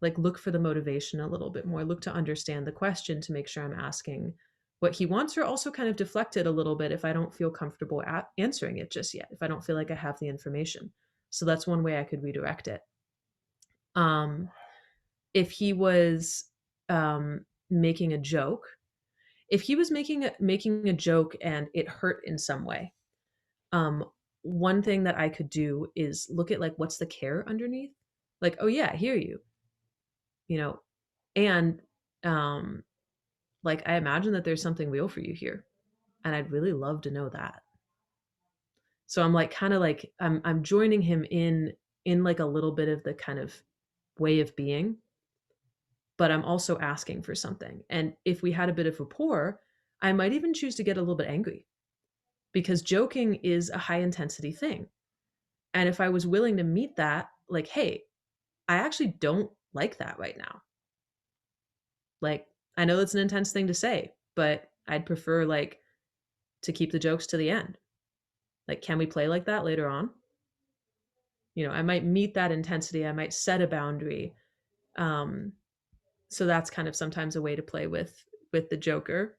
[SPEAKER 1] Like, look for the motivation a little bit more, look to understand the question to make sure I'm asking what he wants, or also kind of deflect it a little bit if I don't feel comfortable answering it just yet, if I don't feel like I have the information. So that's one way I could redirect it. Um, if he was making a joke, if he was making a joke and it hurt in some way, um, one thing that I could do is look at like what's the care underneath. Like, oh yeah, I hear you, you know, and um, like I imagine that there's something real for you here, and I'd really love to know that. So I'm like kind of like I'm joining him in like a little bit of the kind of way of being, but I'm also asking for something. And if we had a bit of rapport, I might even choose to get a little bit angry, because joking is a high intensity thing. And if I was willing to meet that, like, hey, I actually don't like that right now. Like, I know that's an intense thing to say, but I'd prefer like to keep the jokes to the end. Like, can we play like that later on? I might meet that intensity. I might set a boundary. Um, so that's kind of sometimes a way to play with the joker.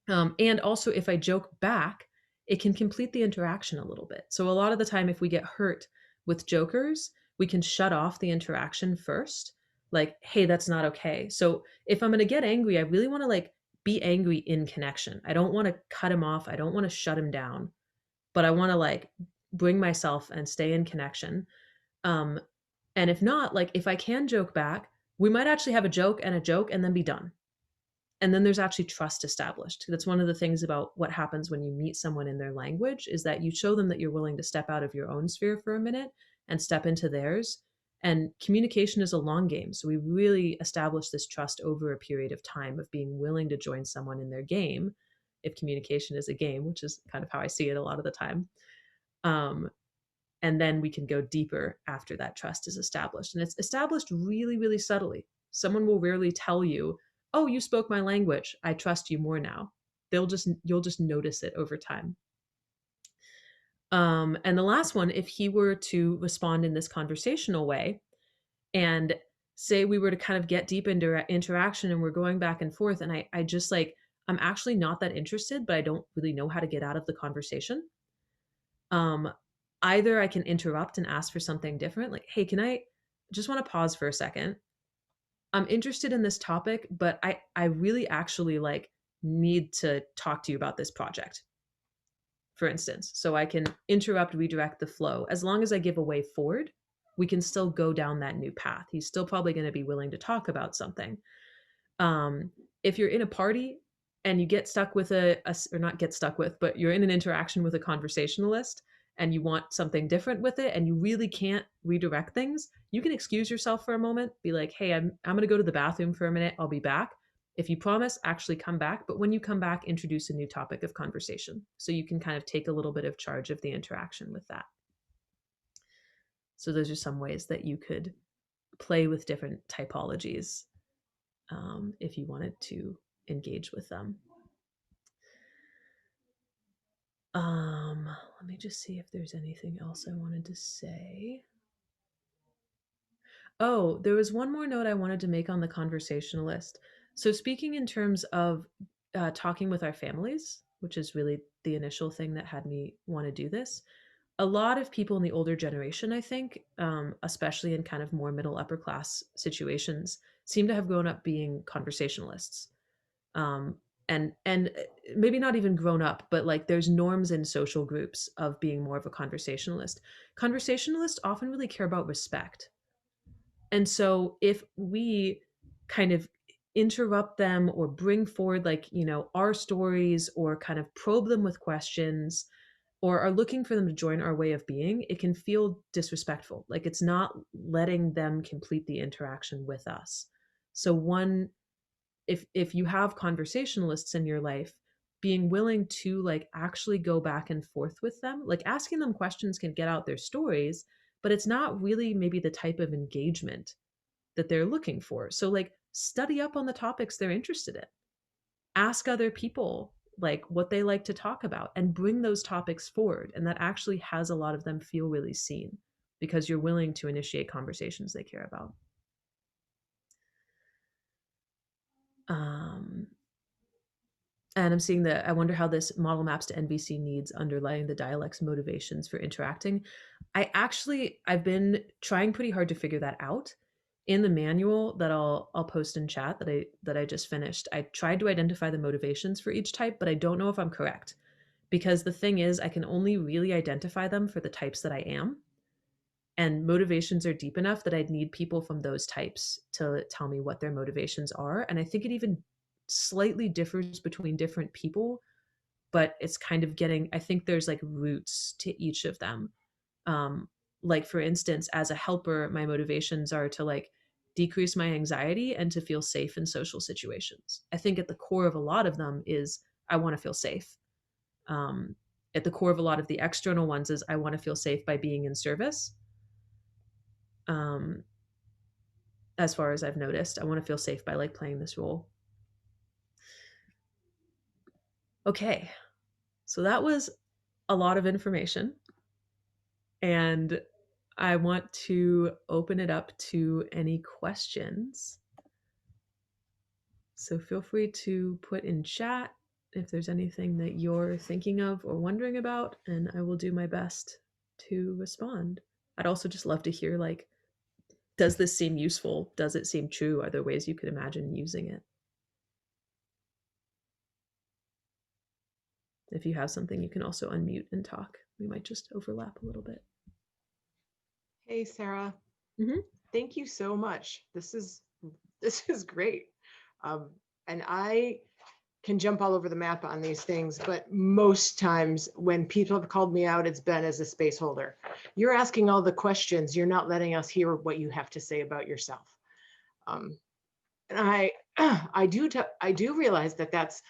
[SPEAKER 1] And also, if I joke back, it can complete the interaction a little bit. So a lot of the time, if we get hurt with jokers, we can shut off the interaction first. Like, hey, that's not okay. So if I'm going to get angry, I really want to like be angry in connection. I don't want to cut him off. I don't want to shut him down, but I want to like bring myself and stay in connection. Um, and if not, like if I can joke back, we might actually have a joke and then be done. And then there's actually trust established. That's one of the things about what happens when you meet someone in their language, is that you show them that you're willing to step out of your own sphere for a minute and step into theirs. And communication is a long game. So we really establish this trust over a period of time of being willing to join someone in their game, if communication is a game, which is kind of how I see it a lot of the time. Um, and then we can go deeper after that trust is established. And it's established really, really subtly. Someone will rarely tell you, oh, you spoke my language, I trust you more now. You'll just notice it over time. And the last one, if he were to respond in this conversational way, and say we were to kind of get deep into interaction and we're going back and forth, and I just like, I'm actually not that interested, but I don't really know how to get out of the conversation. um Either I can interrupt and ask for something different, like, hey, can I just want to pause for a second? I'm interested in this topic, but I really actually like need to talk to you about this project, for instance. So I can interrupt, redirect the flow. As long as I give a way forward, we can still go down that new path. He's still probably going to be willing to talk about something. um if you're in a party and you get stuck with or not get stuck with, but you're in an interaction with a conversationalist and you want something different with it and you really can't redirect things, you can excuse yourself for a moment, be like, hey, I'm going to go to the bathroom for a minute, I'll be back. If you promise, actually come back, but when you come back, introduce a new topic of conversation, so you can kind of take a little bit of charge of the interaction with that. So those are some ways that you could play with different typologies, if you wanted to engage with them. Let me just see if there's anything else I wanted to say. Oh, there was one more note I wanted to make on the conversationalist. So speaking in terms of talking with our families, which is really the initial thing that had me want to do this. A lot of people in the older generation, I think, especially in kind of more middle upper class situations, seem to have grown up being conversationalists. Um, and maybe not even grown up, but like there's norms in social groups of being more of a conversationalist. Conversationalists often really care about respect. And so if we kind of interrupt them or bring forward like, our stories or kind of probe them with questions or are looking for them to join our way of being, it can feel disrespectful. Like it's not letting them complete the interaction with us. So one, if you have conversationalists in your life, being willing to like actually go back and forth with them, like asking them questions can get out their stories, but it's not really maybe the type of engagement that they're looking for. So like study up on the topics they're interested in. Ask other people like what they like to talk about and bring those topics forward. And that actually has a lot of them feel really seen because you're willing to initiate conversations they care about. Um, and I'm seeing that I wonder how this model maps to NVC needs underlying the dialect's motivations for interacting. I've been trying pretty hard to figure that out. In the manual that I'll post in chat that I just finished, I tried to identify the motivations for each type, but I don't know if I'm correct. Because the thing is, I can only really identify them for the types that I am. And motivations are deep enough that I'd need people from those types to tell me what their motivations are. And I think it even slightly differs between different people, but it's kind of getting, I think there's like roots to each of them. Um, like for instance, as a helper, my motivations are to like decrease my anxiety and to feel safe in social situations. I think at the core of a lot of them is I want to feel safe. Um, at the core of a lot of the external ones is I want to feel safe by being in service. Um, as far as I've noticed, I want to feel safe by like playing this role. Okay, so that was a lot of information. And I want to open it up to any questions. So feel free to put in chat if there's anything that you're thinking of or wondering about, and I will do my best to respond. I'd also just love to hear like, does this seem useful? Does it seem true? Are there ways you could imagine using it? If you have something, you can also unmute and talk. We might just overlap a little bit.
[SPEAKER 3] Hey, Sarah.
[SPEAKER 1] Mm-hmm.
[SPEAKER 3] Thank you so much. This is great. And I can jump all over the map on these things, but most times when people have called me out, it's been as a space holder. You're asking all the questions. You're not letting us hear what you have to say about yourself. And I do realize that that's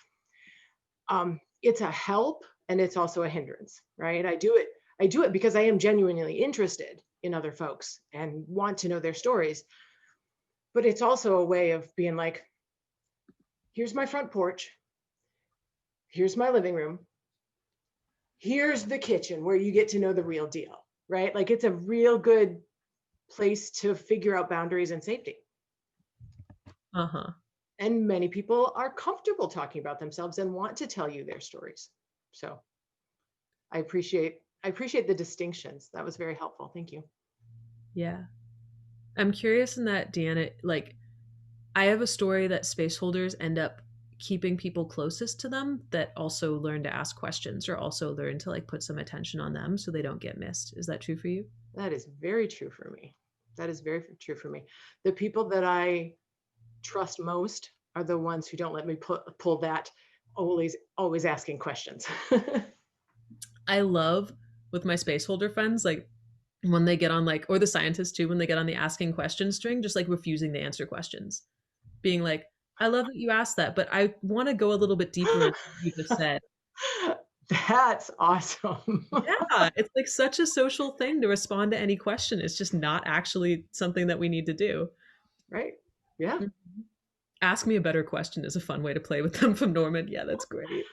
[SPEAKER 3] it's a help and it's also a hindrance, right? I do it because I am genuinely interested in other folks and want to know their stories. But it's also a way of being like, here's my front porch. Here's my living room. Here's the kitchen where you get to know the real deal, right? Like it's a real good place to figure out boundaries and safety.
[SPEAKER 1] Uh-huh.
[SPEAKER 3] And many people are comfortable talking about themselves and want to tell you their stories. So I appreciate the distinctions. That was very helpful. Thank you.
[SPEAKER 1] Yeah. I'm curious in that, Deanna, like I have a story that space holders end up keeping people closest to them that also learn to ask questions or also learn to like put some attention on them so they don't get missed. Is that true for you?
[SPEAKER 3] That is very true for me. That is very true for me. The people that I trust most are the ones who don't let me pull that always asking questions.
[SPEAKER 1] I love with my space holder friends, like when they get on like, or the scientists too, when they get on the asking questions string, just like refusing to answer questions, being like, I love that you asked that, but I want to go a little bit deeper into what you just said.
[SPEAKER 3] That's awesome.
[SPEAKER 1] Yeah, it's like such a social thing to respond to any question. It's just not actually something that we need to do.
[SPEAKER 3] Right. Yeah.
[SPEAKER 1] Mm-hmm. Ask me a better question is a fun way to play with them from Norman. Yeah, that's great.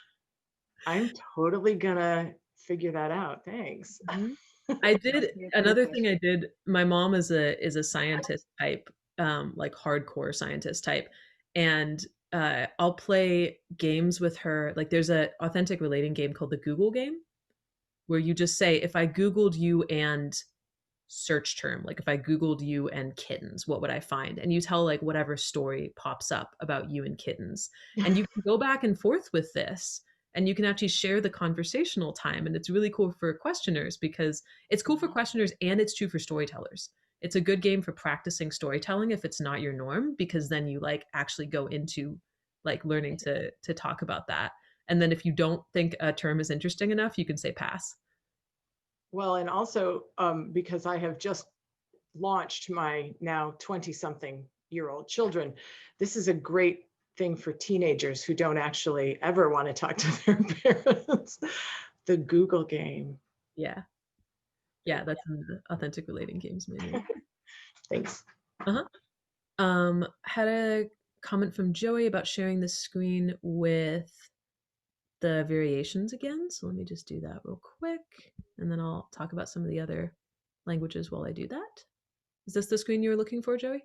[SPEAKER 3] I'm totally gonna figure that out. Thanks.
[SPEAKER 1] Mm-hmm. I did another thing I did. My mom is a scientist type, like hardcore scientist type. And I'll play games with her. Like there's a authentic relating game called the Google game, where you just say, if I Googled you and search term, like if I Googled you and kittens, what would I find? And you tell like whatever story pops up about you and kittens. And you can go back and forth with this, and you can actually share the conversational time. And it's really cool for questioners, because it's cool for questioners and it's true for storytellers. It's a good game for practicing storytelling if it's not your norm, because then you like actually go into like learning to talk about that. And then if you don't think a term is interesting enough, you can say pass.
[SPEAKER 3] Well, and also because I have just launched my now 20-something-year-old children, this is a great thing for teenagers who don't actually ever want to talk to their parents. The Google game.
[SPEAKER 1] Yeah. Yeah, that's in the authentic relating games manual.
[SPEAKER 3] Thanks.
[SPEAKER 1] Uh-huh. Had a comment from Joey about sharing the screen with the variations again. So let me just do that real quick, and then I'll talk about some of the other languages while I do that. Is this the screen you were looking for, Joey?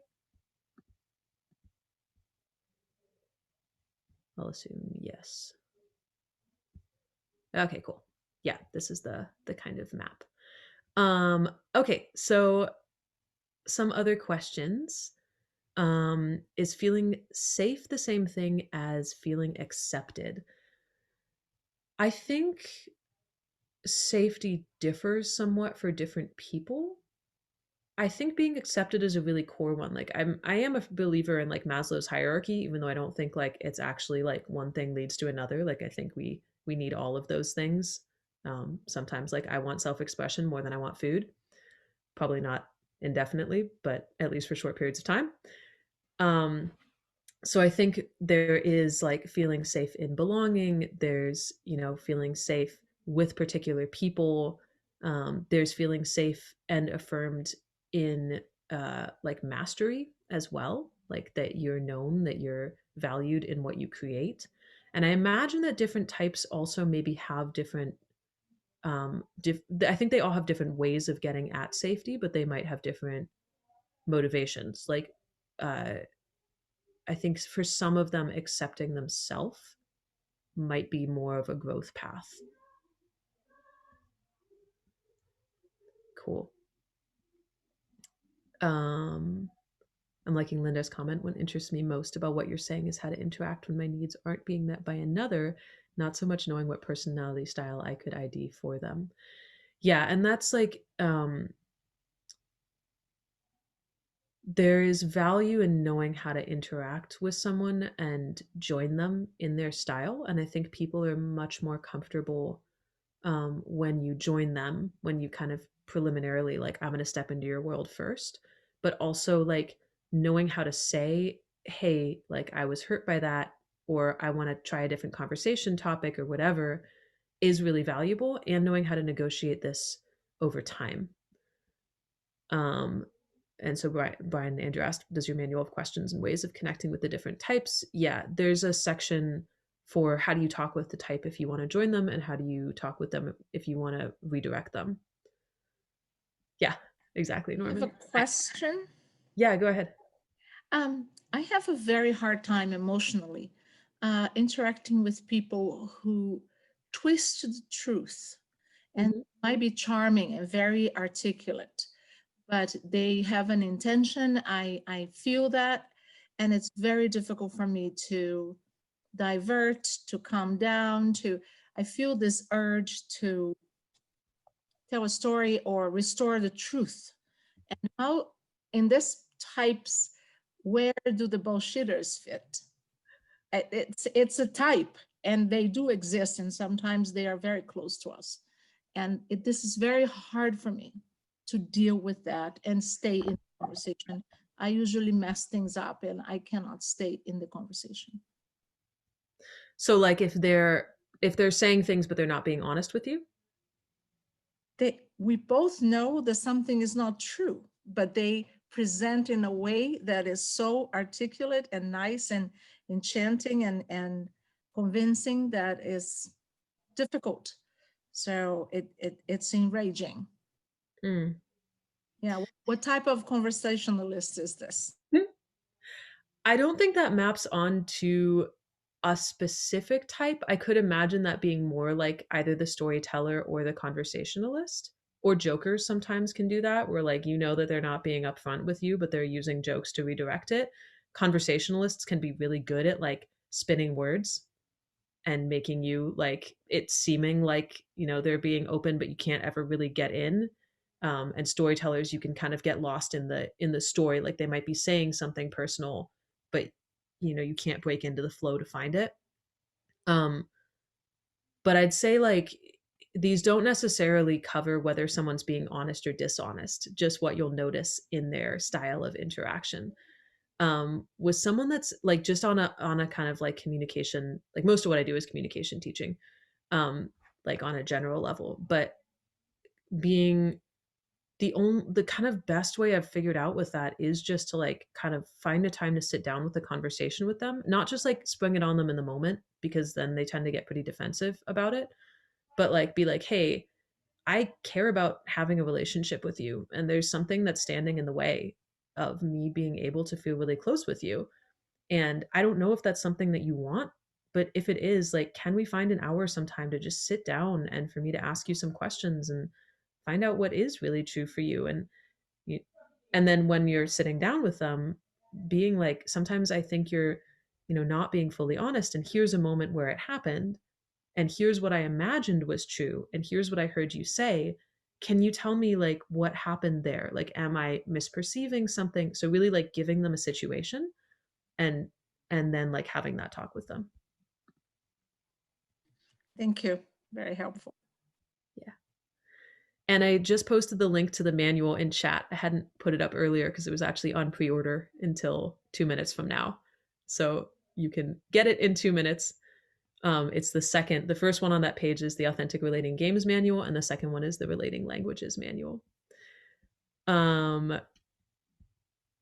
[SPEAKER 1] I'll assume yes. Okay, cool. Yeah, this is the kind of map. Okay, so some other questions. Is feeling safe the same thing as feeling accepted? I think safety differs somewhat for different people. I think being accepted is a really core one. Like I am a believer in like Maslow's hierarchy, even though I don't think like it's actually like one thing leads to another. Like I think we need all of those things. Sometimes like I want self-expression more than I want food. Probably not indefinitely, but at least for short periods of time. Um, so I think there is like feeling safe in belonging. There's, you know, feeling safe with particular people. There's feeling safe and affirmed in like mastery as well, like that you're known, that you're valued in what you create. And I imagine that different types also maybe have different I think they all have different ways of getting at safety, but they might have different motivations. Like uh I think for some of them, accepting themselves might be more of a growth path. Cool. Um, I'm liking Linda's comment. What interests me most about what you're saying is how to interact when my needs aren't being met by another, not so much knowing what personality style I could ID for them. Yeah, and that's like there is value in knowing how to interact with someone and join them in their style. And I think people are much more comfortable when you join them, when you kind of preliminarily like, I'm going to step into your world first, but also like knowing how to say, hey, like I was hurt by that, or I want to try a different conversation topic or whatever is really valuable, and knowing how to negotiate this over time. Um, and so Brian Andrew asked, does your manual have questions and ways of connecting with the different types? Yeah, there's a section for how do you talk with the type if you want to join them, and how do you talk with them if you want to redirect them. Yeah, exactly,
[SPEAKER 4] I have
[SPEAKER 1] Norman.
[SPEAKER 4] a question.
[SPEAKER 1] Yeah, go ahead.
[SPEAKER 4] I have a very hard time emotionally interacting with people who twist the truth and
[SPEAKER 1] Mhm.
[SPEAKER 4] might be charming and very articulate, but they have an intention. I feel that, and it's very difficult for me to divert, to calm down, I feel this urge to tell a story or restore the truth. And how, in this types, where do the bullshitters fit? It's a type, and they do exist, and sometimes they are very close to us. And this is very hard for me to deal with that and stay in the conversation. I usually mess things up, and I cannot stay in the conversation.
[SPEAKER 1] So like if they're saying things but they're not being honest with you?
[SPEAKER 4] We both know that something is not true, but they present in a way that is so articulate and nice and enchanting and convincing that is difficult. So it's enraging.
[SPEAKER 1] Mm.
[SPEAKER 4] Yeah. What type of conversationalist is this?
[SPEAKER 1] I don't think that maps onto a specific type. I could imagine that being more like either the storyteller or the conversationalist. Or jokers sometimes can do that, where like you know that they're not being upfront with you, but they're using jokes to redirect it. Conversationalists can be really good at like spinning words and making you like it seeming like they're being open, but you can't ever really get in. And storytellers, you can kind of get lost in the story, like they might be saying something personal, but you can't break into the flow to find it. um but I'd say like these don't necessarily cover whether someone's being honest or dishonest, just what you'll notice in their style of interaction. With someone that's like just on a kind of like communication, like most of what I do is communication teaching, um like on a general level, but being the kind of best way I've figured out with that is just to like kind of find a time to sit down with a conversation with them, not just like spring it on them in the moment, because then they tend to get pretty defensive about it, but like be like, hey, I care about having a relationship with you, and there's something that's standing in the way of me being able to feel really close with you. And I don't know if that's something that you want, but if it is, like, can we find an hour sometime to just sit down and for me to ask you some questions and find out what is really true for you? And you, and then when you're sitting down with them, being like, sometimes I think you're, not being fully honest. And here's a moment where it happened. And here's what I imagined was true. And here's what I heard you say. Can you tell me like what happened there? Like, am I misperceiving something? So really like giving them a situation and then like having that talk with them.
[SPEAKER 4] Thank you. Very helpful.
[SPEAKER 1] Yeah. And I just posted the link to the manual in chat. I hadn't put it up earlier because it was actually on pre-order until 2 minutes from now. So you can get it in 2 minutes. It's the first one on that page is the Authentic Relating Games Manual, and the second one is the Relating Languages Manual. I've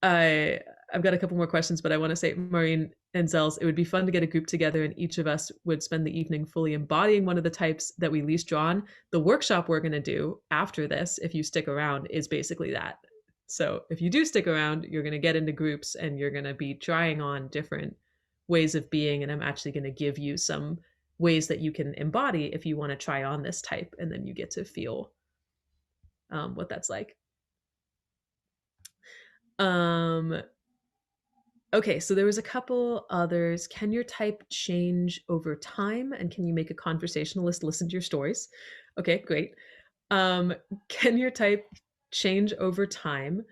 [SPEAKER 1] got a couple more questions, but I want to say, Maureen and Zels, it would be fun to get a group together and each of us would spend the evening fully embodying one of the types that we least draw on. The workshop we're going to do after this, if you stick around, is basically that. So if you do stick around, you're going to get into groups and you're going to be trying on different ways of being. And I'm actually going to give you some ways that you can embody if you want to try on this type. And then you get to feel what that's like. Okay, so there was a couple others. Can your type change over time? And can you make a conversationalist listen to your stories? Okay, great. Can your type change over time?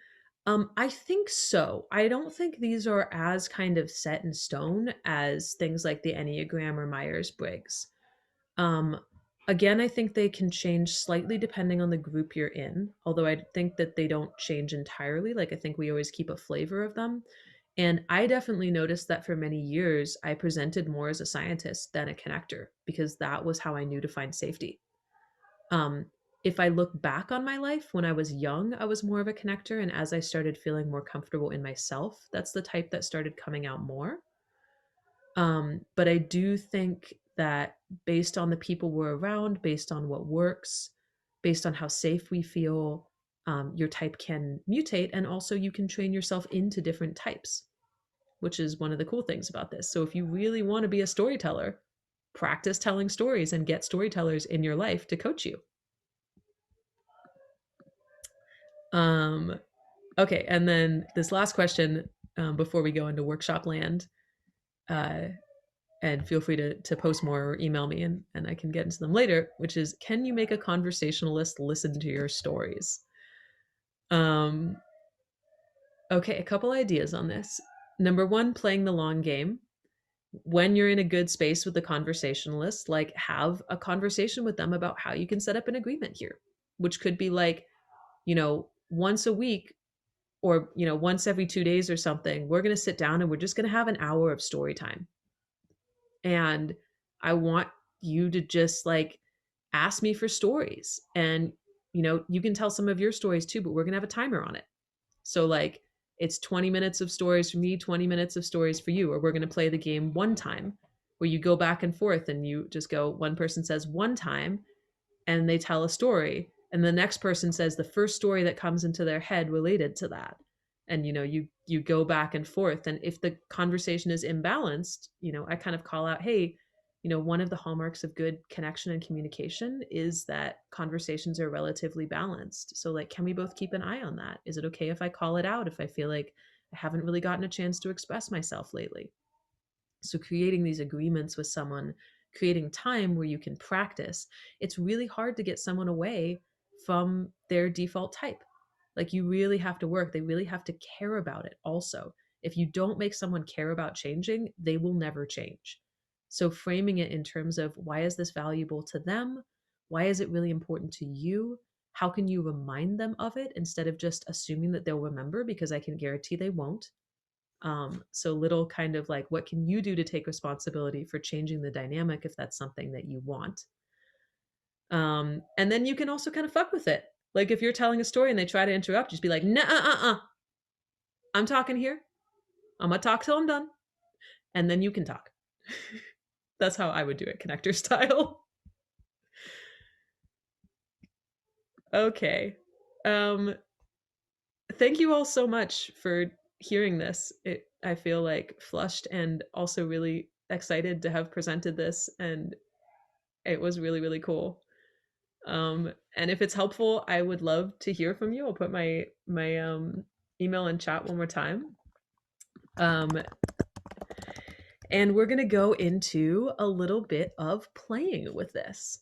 [SPEAKER 1] I think so. I don't think these are as kind of set in stone as things like the Enneagram or Myers-Briggs. Again, I think they can change slightly depending on the group you're in, although I think that they don't change entirely. Like, I think we always keep a flavor of them. And I definitely noticed that for many years, I presented more as a scientist than a connector because that was how I knew to find safety. If I look back on my life, when I was young, I was more of a connector. And as I started feeling more comfortable in myself, that's the type that started coming out more. But I do think that based on the people we're around, based on what works, based on how safe we feel, your type can mutate. And also you can train yourself into different types, which is one of the cool things about this. So if you really want to be a storyteller, practice telling stories and get storytellers in your life to coach you. Okay, and then this last question before we go into workshop land, and feel free to post more or email me and I can get into them later, which is, can you make a conversationalist listen to your stories? Okay, a couple ideas on this. Number one, playing the long game. When you're in a good space with the conversationalist, like have a conversation with them about how you can set up an agreement here, which could be like, once a week or, once every 2 days or something, we're going to sit down and we're just going to have an hour of story time. And I want you to just like ask me for stories. And, you can tell some of your stories too, but we're going to have a timer on it. So like it's 20 minutes of stories for me, 20 minutes of stories for you, or we're going to play the game one time where you go back and forth and you just go, one person says one time and they tell a story. And the next person says the first story that comes into their head related to that. And you go back and forth, and if the conversation is imbalanced, I kind of call out, hey, one of the hallmarks of good connection and communication is that conversations are relatively balanced. So like, can we both keep an eye on that? Is it okay if I call it out if I feel like I haven't really gotten a chance to express myself lately? So creating these agreements with someone, creating time where you can practice. It's really hard to get someone away from their default type. Like, you really have to work. They really have to care about it also. If you don't make someone care about changing, they will never change. So framing it in terms of, why is this valuable to them? Why is it really important to you? How can you remind them of it instead of just assuming that they'll remember, because I can guarantee they won't. So little kind of like, what can you do to take responsibility for changing the dynamic if that's something that you want? And then you can also kind of fuck with it. Like, if you're telling a story and they try to interrupt, just be like, nah, I'm talking here. I'm gonna talk till I'm done. And then you can talk. That's how I would do it, connector style. Okay. Thank you all so much for hearing this. I feel like flushed and also really excited to have presented this, and it was really, really cool. And if it's helpful, I would love to hear from you. I'll put my email in chat one more time. And we're gonna go into a little bit of playing with this.